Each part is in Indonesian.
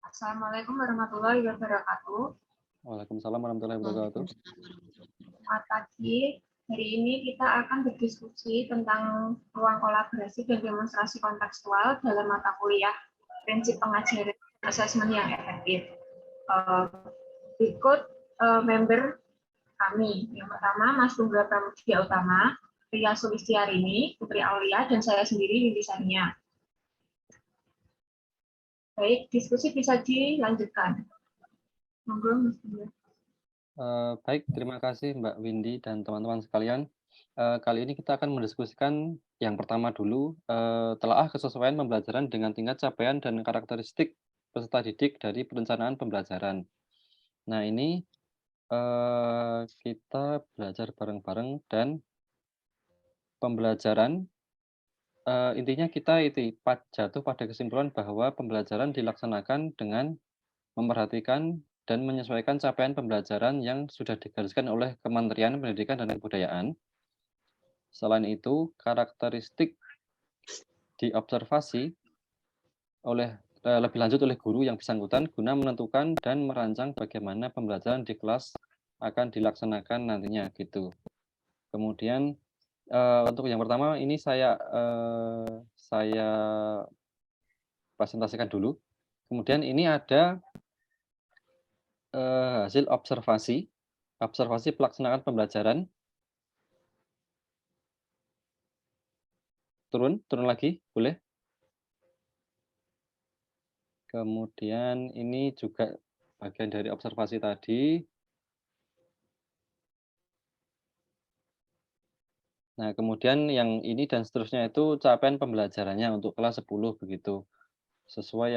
Assalamualaikum warahmatullahi wabarakatuh. Waalaikumsalam warahmatullahi wabarakatuh. Selamat pagi. Hari ini kita akan berdiskusi tentang ruang kolaborasi dan demonstrasi kontekstual dalam mata kuliah prinsip pengajaran asesmen yang efektif. Berikut member kami. Yang pertama, Mas Tunggal Pramudia Utama, Ria Sulistiarini, Putri Aulia, dan saya sendiri, Windy Sania. Baik, diskusi bisa dilanjutkan. Monggo, Mas Tunggal. Baik, terima kasih Mbak Windy dan teman-teman sekalian. Kali ini kita akan mendiskusikan yang pertama dulu, telaah kesesuaian pembelajaran dengan tingkat capaian dan karakteristik peserta didik dari perencanaan pembelajaran. Nah ini kita belajar bareng-bareng dan pembelajaran intinya kita jatuh pada kesimpulan bahwa pembelajaran dilaksanakan dengan memperhatikan dan menyesuaikan capaian pembelajaran yang sudah digariskan oleh Kementerian Pendidikan dan Kebudayaan. Selain itu, karakteristik diobservasi lebih lanjut oleh guru yang bersangkutan guna menentukan dan merancang bagaimana pembelajaran di kelas akan dilaksanakan nantinya gitu. Kemudian untuk yang pertama ini saya presentasikan dulu. Kemudian ini ada hasil observasi pelaksanaan pembelajaran. Turun lagi, boleh. Kemudian ini juga bagian dari observasi tadi. Nah, kemudian yang ini dan seterusnya itu capaian pembelajarannya untuk kelas 10 begitu. Sesuai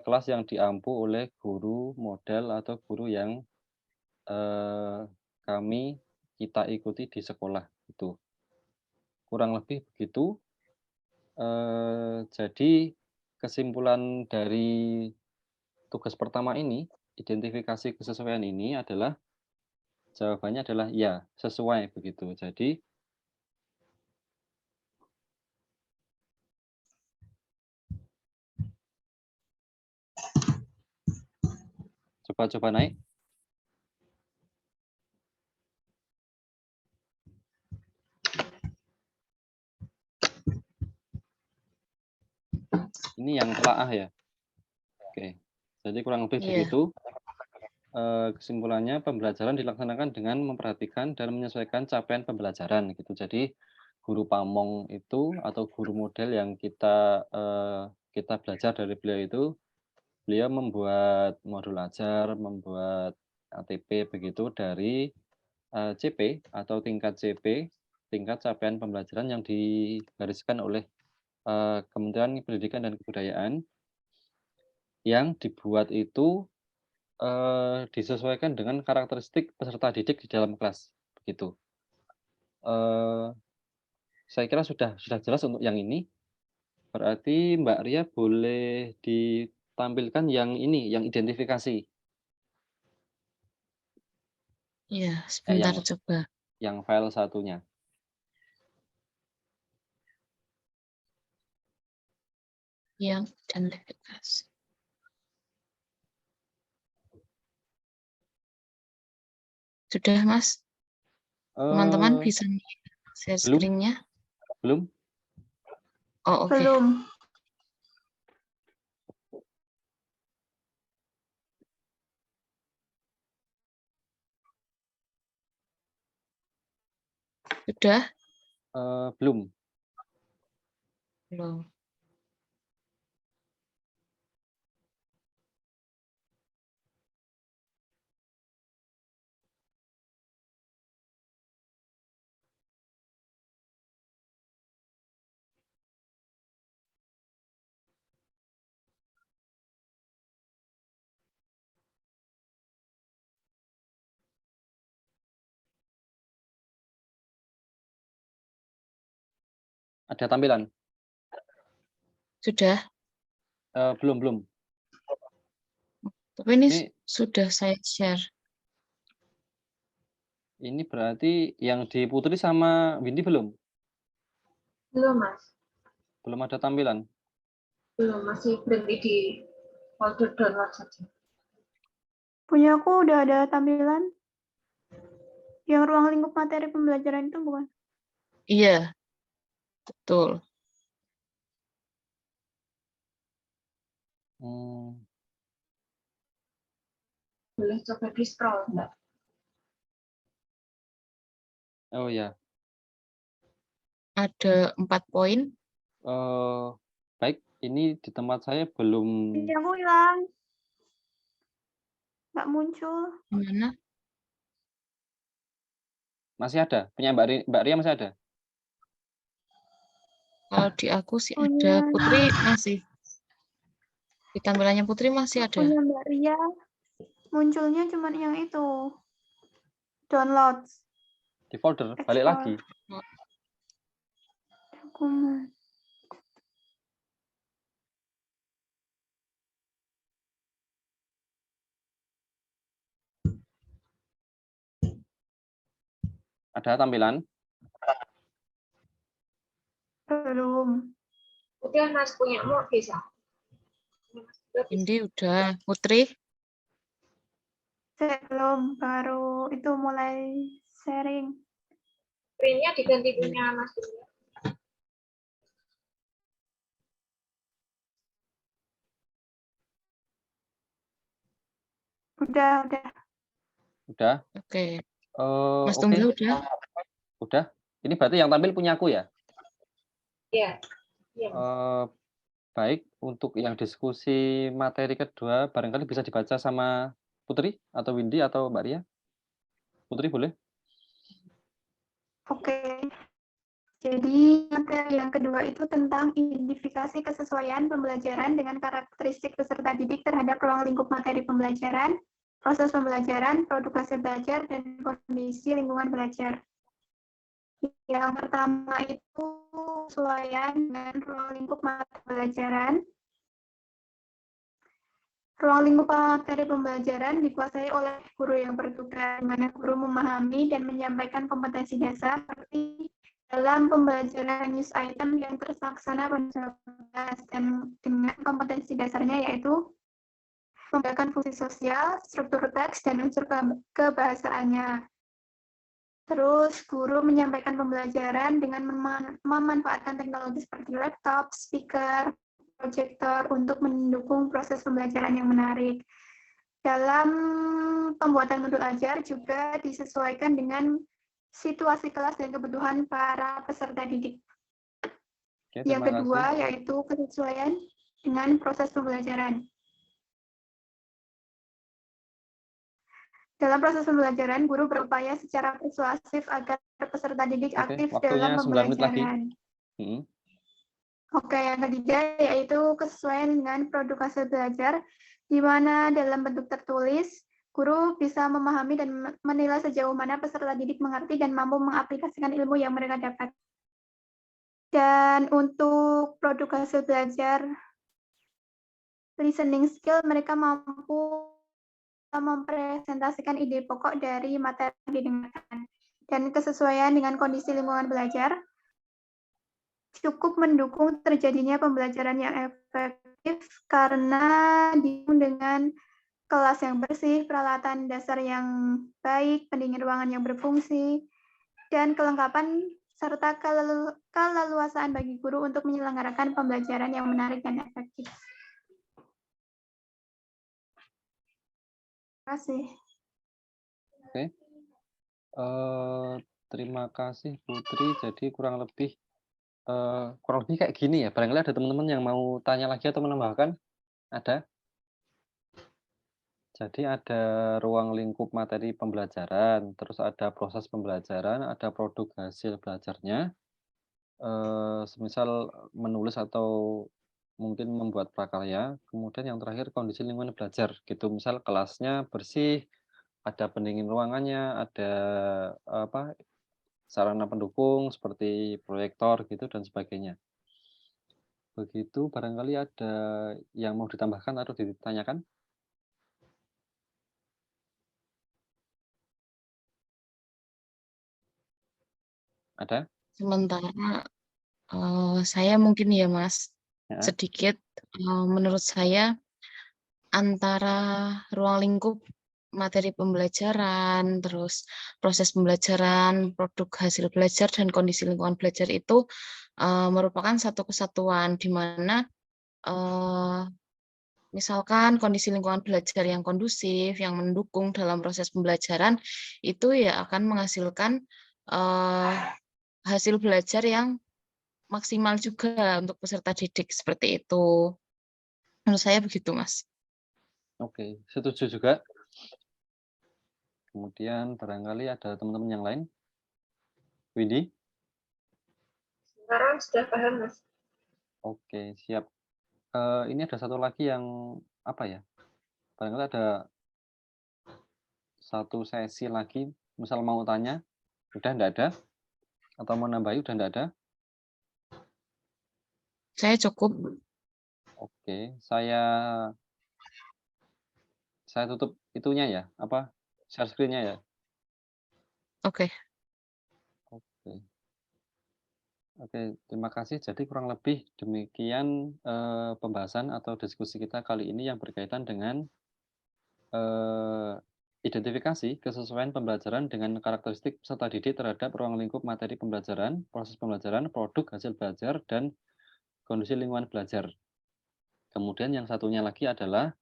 kelas yang diampu oleh guru model atau guru yang kita ikuti di sekolah itu. Kurang lebih begitu. Jadi kesimpulan dari tugas pertama ini, identifikasi kesesuaian ini adalah jawabannya adalah ya, sesuai begitu. Jadi coba naik. Ini yang telaah ya. Oke. Jadi kurang lebih begitu. Kesimpulannya pembelajaran dilaksanakan dengan memperhatikan dan menyesuaikan capaian pembelajaran gitu. Jadi guru pamong itu atau guru model yang kita belajar dari beliau itu, beliau membuat modul ajar, membuat ATP begitu dari CP atau tingkat CP, tingkat capaian pembelajaran yang digariskan oleh Kementerian Pendidikan dan Kebudayaan, yang dibuat itu disesuaikan dengan karakteristik peserta didik di dalam kelas, begitu. Saya kira sudah jelas untuk yang ini. Berarti Mbak Ria boleh ditampilkan yang ini, yang identifikasi. Iya, sebentar coba. Yang file satunya. Yang identifikasi. Sudah, Mas? Teman-teman bisa share screen-nya? Belum? Oh, oke. Belum. Sudah? Belum. Belum. Ada tampilan? Sudah? Belum. Tapi ini sudah saya share. Ini berarti yang di Putri sama Windy belum? Belum, Mas. Belum ada tampilan? Belum, masih berhenti di folder download saja. Punya aku udah ada tampilan. Yang ruang lingkup materi pembelajaran itu bukan? Iya, betul. Boleh coba di scroll, Mbak. Oh ya, Ada 4 poin. baik. Ini di tempat saya belum. Ini aku hilang. Nggak muncul. Mana? Masih ada. Punya Mbak Ria masih ada? Kalau di aku sih ada. Punya. Putri masih. Di tampilannya Putri masih ada. Punya Mbak Ria. Munculnya cuma yang itu. Download. Di folder, balik Explore. lagi. Dokumen. Ada tampilan? Belum. Udah, Mas, punyamu bisa. Indi udah. Putri? Saya belum. Baru itu mulai sharing. Screen-nya diganti punya Mas dulu. Udah. Udah? Oke. Mas Oke. Tunggal udah? Udah. Ini berarti yang tampil punya aku ya? Iya. Iya. Baik, untuk yang diskusi materi kedua, barangkali bisa dibaca sama Putri atau Windy atau Mbak Ria? Putri boleh? Oke. Jadi materi yang kedua itu tentang identifikasi kesesuaian pembelajaran dengan karakteristik peserta didik terhadap ruang lingkup materi pembelajaran, proses pembelajaran, produk hasil belajar, dan kondisi lingkungan belajar. Yang pertama itu kesesuaian dengan ruang lingkup materi pembelajaran. Ruang lingkup materi pembelajaran dikuasai oleh guru yang bertugas, di mana guru memahami dan menyampaikan kompetensi dasar seperti dalam pembelajaran news item yang terlaksana pada 11 dan dengan kompetensi dasarnya yaitu membedakan fungsi sosial, struktur teks, dan unsur kebahasaannya. Terus guru menyampaikan pembelajaran dengan memanfaatkan teknologi seperti laptop, speaker, proyektor untuk mendukung proses pembelajaran yang menarik. Dalam pembuatan modul ajar juga disesuaikan dengan situasi kelas dan kebutuhan para peserta didik. Oke, Yang terima kedua kasih. yaitu kesesuaian dengan proses pembelajaran. Dalam proses pembelajaran, guru berupaya secara persuasif agar peserta didik Oke, aktif waktunya dalam 9 menit lagi. pembelajaran. Oke, yang ketiga yaitu kesesuaian dengan produk hasil belajar, di mana dalam bentuk tertulis, guru bisa memahami dan menilai sejauh mana peserta didik mengerti dan mampu mengaplikasikan ilmu yang mereka dapat. Dan untuk produk hasil belajar listening skill, mereka mampu mempresentasikan ide pokok dari materi yang didengarkan. Dan kesesuaian dengan kondisi lingkungan belajar, cukup mendukung terjadinya pembelajaran yang efektif karena didukung dengan kelas yang bersih, peralatan dasar yang baik, pendingin ruangan yang berfungsi, dan kelengkapan serta keleluasaan bagi guru untuk menyelenggarakan pembelajaran yang menarik dan efektif. Terima kasih. Oke. Terima kasih Putri. Jadi kurang lebih kayak gini ya. Barangkali ada teman-teman yang mau tanya lagi atau menambahkan? Ada? Jadi ada ruang lingkup materi pembelajaran, terus ada proses pembelajaran, ada produk hasil belajarnya. Semisal menulis atau mungkin membuat prakarya, kemudian yang terakhir kondisi lingkungan belajar gitu. Misal kelasnya bersih, ada pendingin ruangannya, ada sarana pendukung seperti proyektor gitu dan sebagainya. Begitu, barangkali ada yang mau ditambahkan atau ditanyakan? Ada? Sementara saya mungkin ya Mas, Ya. sedikit. Menurut saya antara ruang lingkup materi pembelajaran, terus proses pembelajaran, produk hasil belajar, dan kondisi lingkungan belajar itu merupakan satu kesatuan di mana misalkan kondisi lingkungan belajar yang kondusif, yang mendukung dalam proses pembelajaran, itu ya akan menghasilkan hasil belajar yang maksimal juga untuk peserta didik, seperti itu. Menurut saya begitu, Mas. Oke, setuju juga. Kemudian barangkali ada teman-teman yang lain. Windy? Sekarang sudah paham, Mas. Oke, siap. Ini ada satu lagi yang apa ya? Barangkali ada satu sesi lagi, misal mau tanya, udah enggak ada? Atau mau nambahi, udah enggak ada? Saya cukup. Oke, saya tutup itunya ya, apa, share screen-nya ya? Oke. Oke. Oke, terima kasih. Jadi kurang lebih demikian, pembahasan atau diskusi kita kali ini yang berkaitan dengan, identifikasi kesesuaian pembelajaran dengan karakteristik peserta didik terhadap ruang lingkup materi pembelajaran, proses pembelajaran, produk hasil belajar, dan kondisi lingkungan belajar. Kemudian yang satunya lagi adalah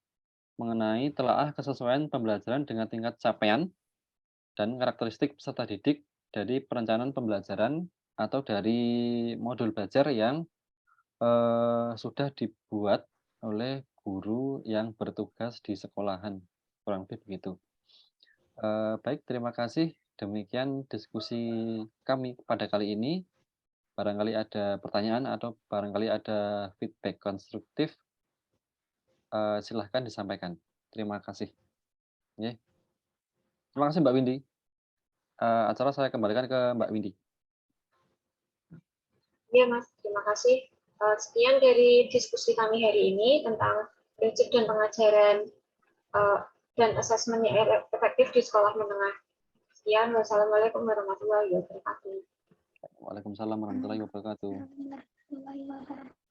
mengenai telaah kesesuaian pembelajaran dengan tingkat capaian dan karakteristik peserta didik dari perencanaan pembelajaran atau dari modul belajar yang sudah dibuat oleh guru yang bertugas di sekolahan, kurang lebih begitu. Baik, terima kasih. Demikian diskusi kami pada kali ini. Barangkali ada pertanyaan atau barangkali ada feedback konstruktif, silahkan disampaikan. Terima kasih. Nggih. Terima kasih Mbak Windy. Acara saya kembalikan ke Mbak Windy. Iya, Mas. Terima kasih. Sekian dari diskusi kami hari ini tentang prinsip dan pengajaran dan asesmen yang efektif di sekolah menengah. Sekian. Wassalamualaikum warahmatullahi wabarakatuh. Waalaikumsalam warahmatullahi wabarakatuh. Alhamdulillah.